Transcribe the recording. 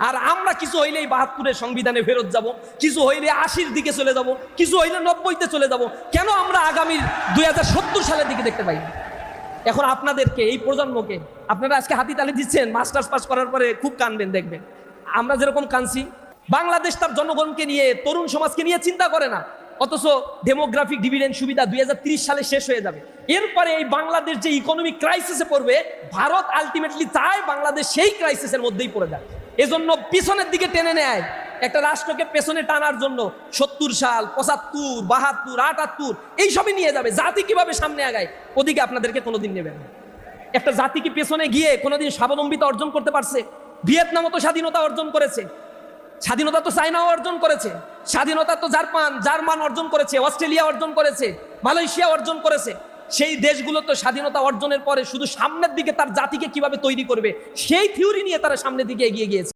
আর আমরা কিছু হইলেই ৭২-এর সংবিধানে ফেরত যাব, কিছু হইলে ৮০-র দিকে চলে যাব, কিছু হইলে ৯০-তে চলে যাব। কেন আমরা আগামী ২০৭০ সালের দিকে দেখতে পাই? এখন আপনাদেরকে, এই প্রজন্মকে আপনারা আজকে হাতি তালি দিচ্ছেন, মাস্টার্স পাস করার পরে খুব কানবেন, দেখবেন আমরা যেরকম কানছি। বাংলাদেশ তার জনগণকে নিয়ে, তরুণ সমাজকে নিয়ে চিন্তা করে না, অথচ ডেমোগ্রাফিক ডিভিডেন্ড সুবিধা ২০৩০ সালে শেষ হয়ে যাবে। এরপরে এই বাংলাদেশ যে ইকোনমিক ক্রাইসিসে পড়বে, ভারত আলটিমেটলি চায় বাংলাদেশ সেই ক্রাইসিসের মধ্যেই পড়ে যায়। এজন্য পিছনের দিকে টেনে নেয়, একটা রাষ্ট্রকে পেছনে টানার জন্য ৭০ সাল, ৭৫, ৭২, ৭৮ এইসবই নিয়ে যাবে। জাতি কিভাবে সামনে আগায় ওদিকে আপনাদেরকে কোনোদিন নেবেন না। একটা জাতি কি পেছনে গিয়ে কোনোদিন স্বাবলম্বিতা অর্জন করতে পারছে? ভিয়েতনামও তো স্বাধীনতা অর্জন করেছে, স্বাধীনতা তো চায়নাও অর্জন করেছে, স্বাধীনতা তো জার্মান অর্জন করেছে, অস্ট্রেলিয়া অর্জন করেছে, মালয়েশিয়া অর্জন করেছে। সেই দেশগুলো তো স্বাধীনতা অর্জনের পরে শুধু সামনের দিকে তার জাতিকে কিভাবে তৈরি করবে সেই থিওরি নিয়ে তারা সামনের দিকে এগিয়ে গিয়েছে।